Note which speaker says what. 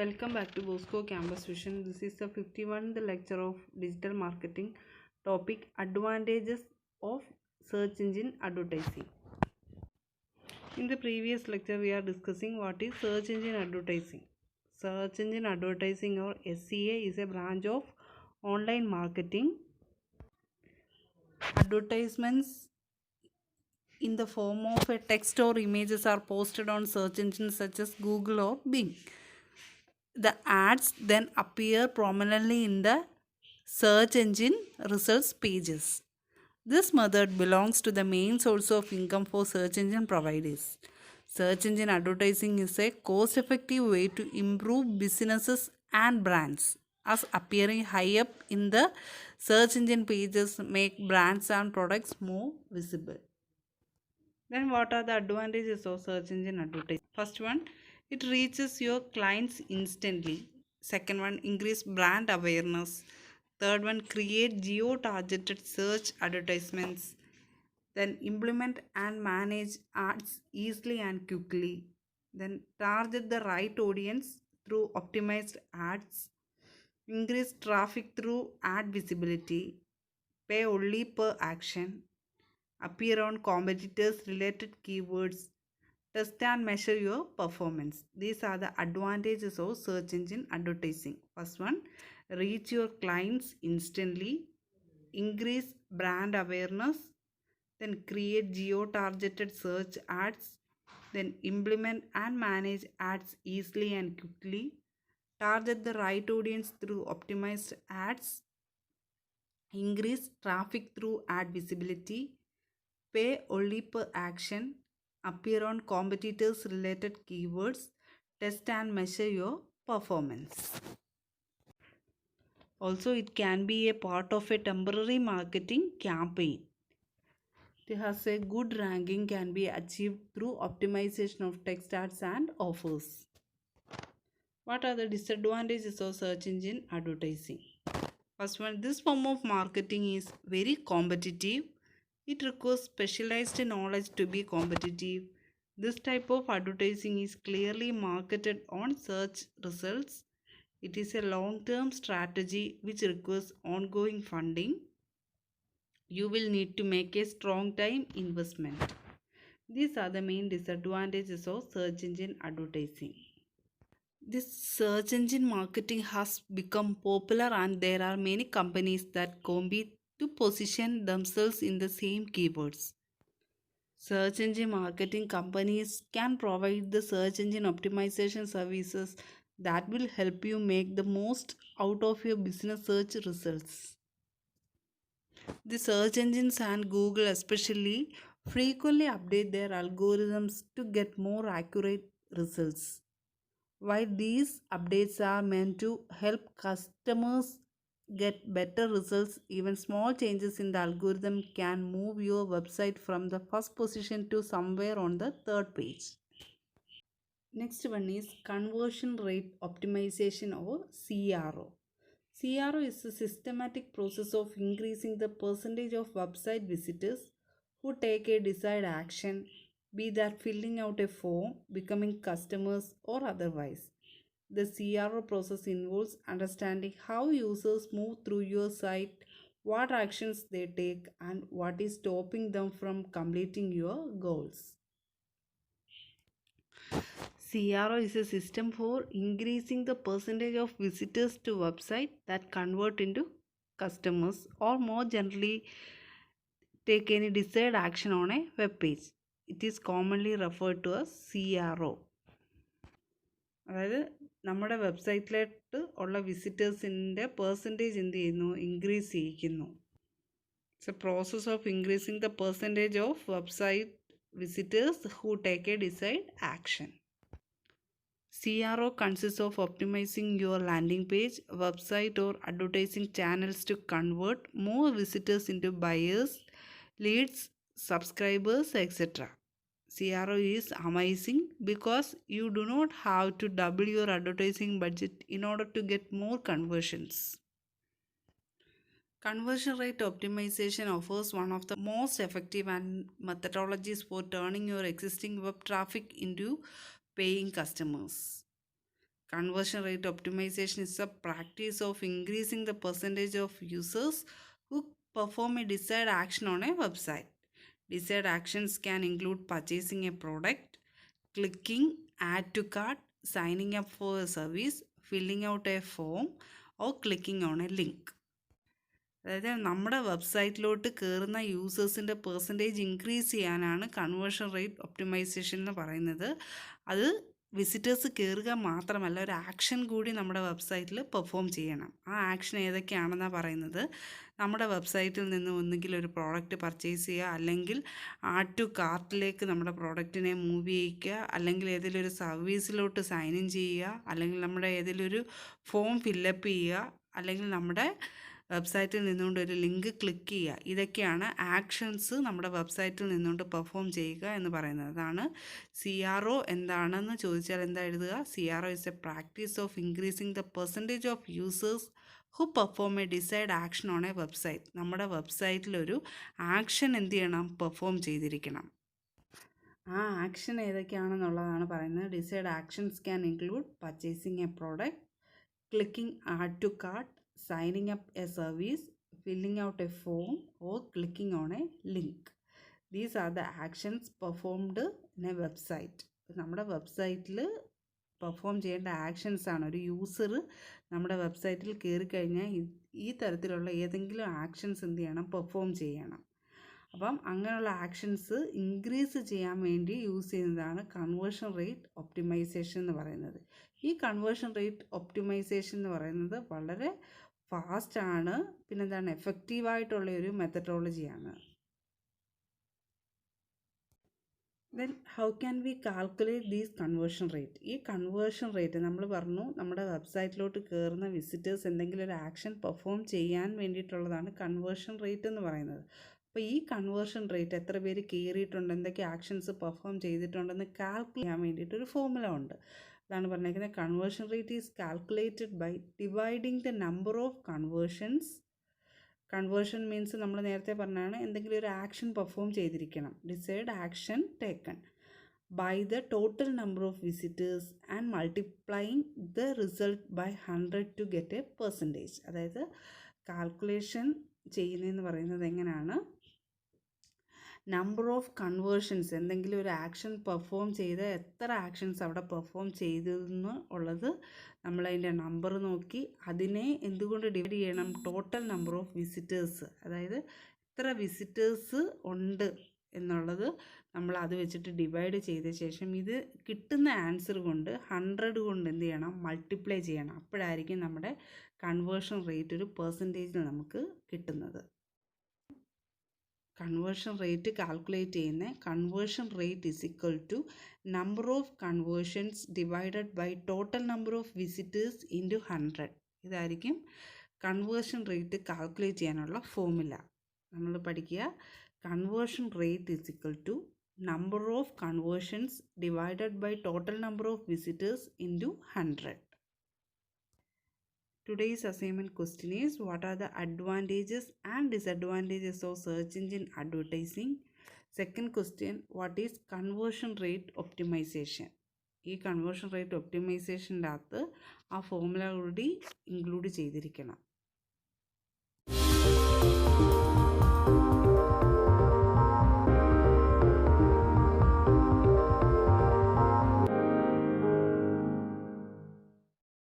Speaker 1: Welcome back to Bosco Campus Vision. This is the 51st lecture of digital marketing. Topic: Advantages of search engine advertising. In the previous lecture, we are discussing what is search engine advertising. Search engine advertising, or SEA, is a branch of online marketing. Advertisements in the form of a text or images are posted on search engines such as Google or Bing. The ads then appear prominently in the search engine results pages. This method belongs to the main source of income for search engine providers. Search engine advertising is a cost-effective way to improve businesses and brands, as appearing high up in the search engine pages make brands and products more visible. Then what are the advantages of search engine advertising? First one, it reaches your clients instantly. Second one, increase brand awareness. Third one, create geo-targeted search advertisements. Then implement and manage ads easily and quickly. Then target the right audience through optimized ads. Increase traffic through ad visibility. Pay only per action. Appear on competitors' related keywords. Test and measure your performance. These are the advantages of search engine advertising. First one, reach your clients instantly, increase brand awareness, then create geo-targeted search ads, then implement and manage ads easily and quickly, target the right audience through optimized ads, increase traffic through ad visibility, pay only per action, appear on competitors' related keywords, test and measure your performance. Also, it can be a part of a temporary marketing campaign. It has a good ranking can be achieved through optimization of text ads and offers. What are the disadvantages of search engine advertising? First one, this form of marketing is very competitive. It requires specialized knowledge to be competitive. This type of advertising is clearly marketed on search results. It is a long-term strategy which requires ongoing funding. You will need to make a strong time investment. These are the main disadvantages of search engine advertising. This search engine marketing has become popular, and there are many companies that compete to position themselves in the same keywords. Search engine marketing companies can provide the search engine optimization services that will help you make the most out of your business search results. The search engines and Google especially frequently update their algorithms to get more accurate results. While these updates are meant to help customers get better results, even small changes in the algorithm can move your website from the first position to somewhere on the third page. Next one is conversion rate optimization, or CRO. CRO is a systematic process of increasing the percentage of website visitors who take a desired action, be that filling out a form, becoming customers, or otherwise. The CRO process involves understanding how users move through your site, what actions they take, and what is stopping them from completing your goals. CRO is a system for increasing the percentage of visitors to website that convert into customers, or more generally take any desired action on a web page. It is commonly referred to as CRO. അതായത് നമ്മുടെ വെബ്സൈറ്റിലോട്ട് ഉള്ള വിസിറ്റേഴ്സിൻ്റെ percentage എന്ത് ചെയ്യുന്നു, increase ചെയ്യിക്കുന്നു. It's a process of increasing the percentage of website visitors who take a desired action. CRO consists of optimizing your landing page, website, or advertising channels to convert more visitors into buyers, leads, subscribers, etc. CRO is amazing because you do not have to double your advertising budget in order to get more conversions. Conversion rate optimization offers one of the most effective methodologies for turning your existing web traffic into paying customers. Conversion rate optimization is a practice of increasing the percentage of users who perform a desired action on a website. Desired actions can include purchasing a product, clicking add to cart, signing up for a service, filling out a form, or clicking on a link. അതായത് നമ്മുടെ വെബ്സൈറ്റിലോട്ട് കയറുന്ന യൂസേഴ്സിൻ്റെ percentage increase ചെയ്യാനാണ് conversion rate optimisation എന്ന് പറയുന്നത്. അത് visitors കയറുക മാത്രമല്ല, ഒരു ആക്ഷൻ കൂടി നമ്മുടെ വെബ്സൈറ്റിൽ പെർഫോം ചെയ്യണം. ആ ആക്ഷൻ ഏതൊക്കെയാണെന്നാണ് പറയുന്നത്. നമ്മുടെ വെബ്സൈറ്റിൽ നിന്ന് ഒന്നുകിൽ ഒരു പ്രോഡക്റ്റ് പർച്ചേസ് ചെയ്യുക, അല്ലെങ്കിൽ ആഡ് ടു കാർട്ടിലേക്ക് നമ്മുടെ പ്രോഡക്റ്റിനെ മൂവ് ചെയ്യിക്കുക, അല്ലെങ്കിൽ ഏതെങ്കിലും ഒരു സർവീസിലോട്ട് സൈൻ ഇൻ ചെയ്യുക, അല്ലെങ്കിൽ നമ്മുടെ ഏതെങ്കിലും ഒരു ഫോം ഫില്ലപ്പ് ചെയ്യുക, അല്ലെങ്കിൽ നമ്മുടെ വെബ്സൈറ്റിൽ നിന്നുകൊണ്ട് ഒരു ലിങ്ക് ക്ലിക്ക് ചെയ്യുക. ഇതൊക്കെയാണ് ആക്ഷൻസ് നമ്മുടെ വെബ്സൈറ്റിൽ നിന്നുകൊണ്ട് പെർഫോം ചെയ്യുക എന്ന് പറയുന്നത്. അതാണ് CRO. എന്താണെന്ന് ചോദിച്ചാൽ എന്താ എഴുതുക? CRO is A practice of increasing the percentage of users who perform A decide action on A website. നമ്മുടെ വെബ്സൈറ്റിലൊരു ആക്ഷൻ എന്ത് ചെയ്യണം? പെർഫോം ചെയ്തിരിക്കണം. ആ ആക്ഷൻ ഏതൊക്കെയാണെന്നുള്ളതാണ് പറയുന്നത്. Desired actions can include purchasing a product, clicking add to cart, signing up a service, filling out a form, or clicking on a link. These are the actions performed in a website. നമ്മുടെ വെബ്സൈറ്റിൽ perform ചെയ്യേണ്ട actions ആണ്. ഒരു user നമ്മുടെ വെബ്സൈറ്റിൽ കയറി കഴിഞ്ഞാൽ ഈ തരത്തിലുള്ള ഏതെങ്കിലും ആക്ഷൻസ് എന്ത് ചെയ്യണം? പെർഫോം ചെയ്യണം. അപ്പം അങ്ങനെയുള്ള ആക്ഷൻസ് ഇൻക്രീസ് ചെയ്യാൻ വേണ്ടി യൂസ് ചെയ്യുന്നതാണ് കൺവേർഷൻ റേറ്റ് ഒപ്റ്റിമൈസേഷൻ എന്ന് പറയുന്നത്. ഈ കൺവേർഷൻ റേറ്റ് ഒപ്റ്റിമൈസേഷൻ എന്ന് പറയുന്നത് വളരെ ഫാസ്റ്റാണ്, പിന്നെന്താണ്, എഫക്റ്റീവായിട്ടുള്ള ഒരു മെത്തഡോളജിയാണ്. Then how can we calculate these conversion rate? ഈ കൺവേർഷൻ റേറ്റ് നമ്മൾ പറഞ്ഞു, നമ്മുടെ വെബ്സൈറ്റിലോട്ട് കയറുന്ന വിസിറ്റേഴ്സ് എന്തെങ്കിലും ഒരു ആക്ഷൻ പെർഫോം ചെയ്യാൻ വേണ്ടിയിട്ടുള്ളതാണ് കൺവേർഷൻ റേറ്റ് എന്ന് പറയുന്നത്. അപ്പോൾ ഈ കൺവേർഷൻ റേറ്റ് എത്ര പേര് കയറിയിട്ടുണ്ട്, എന്തൊക്കെ ആക്ഷൻസ് പെർഫോം ചെയ്തിട്ടുണ്ടെന്ന് കാൽക്കുലേറ്റ് ചെയ്യാൻ വേണ്ടിയിട്ടൊരു ഫോർമുല ഉണ്ട്. അതാണ് പറഞ്ഞിരിക്കുന്നത്. Conversion rate is calculated by dividing the number of conversions. Conversion means നമ്മൾ നേരത്തെ പറഞ്ഞാണ്, എന്തെങ്കിലും ഒരു ആക്ഷൻ പെർഫോം ചെയ്തിരിക്കണം, desired action taken, by the total number of visitors and multiplying the result by 100 to get a percentage. അതായത് calculation ചെയ്യുന്നതെന്ന് പറയുന്നത് എങ്ങനെയാണ്? നമ്പർ ഓഫ് കൺവേർഷൻസ്, എന്തെങ്കിലും ഒരു ആക്ഷൻ പെർഫോം ചെയ്ത് എത്ര ആക്ഷൻസ് അവിടെ പെർഫോം ചെയ്തെന്ന് ഉള്ളത് നമ്മളതിൻ്റെ നമ്പർ നോക്കി അതിനെ എന്തുകൊണ്ട് ഡിവൈഡ് ചെയ്യണം? ടോട്ടൽ നമ്പർ ഓഫ് വിസിറ്റേഴ്സ്, അതായത് എത്ര വിസിറ്റേഴ്സ് ഉണ്ട് എന്നുള്ളത് നമ്മൾ അത് വെച്ചിട്ട് ഡിവൈഡ് ചെയ്ത ശേഷം ഇത് കിട്ടുന്ന ആൻസർ കൊണ്ട് 100 കൊണ്ട് എന്ത് ചെയ്യണം? മൾട്ടിപ്ലൈ ചെയ്യണം. അപ്പോഴായിരിക്കും നമ്മുടെ കൺവേർഷൻ റേറ്റ് ഒരു പെർസെൻറ്റേജിൽ നമുക്ക് കിട്ടുന്നത്. കൺവേർഷൻ റേറ്റ് കാൽക്കുലേറ്റ് ചെയ്യുന്ന conversion rate is equal to number of conversions divided by total number of visitors into 100. ഇതായിരിക്കും കൺവേർഷൻ റേറ്റ് കാൽക്കുലേറ്റ് ചെയ്യാനുള്ള ഫോർമുല. നമ്മൾ പഠിക്കുക, conversion rate is equal to number of conversions divided by total number of visitors into 100. Today's assignment question is, what are the advantages and disadvantages of search engine advertising? Second question, what is conversion rate optimization? ഈ conversion rate ഒപ്റ്റിമൈസേഷൻ്റെ അകത്ത് ആ formula കൂടി include ചെയ്തിരിക്കണം.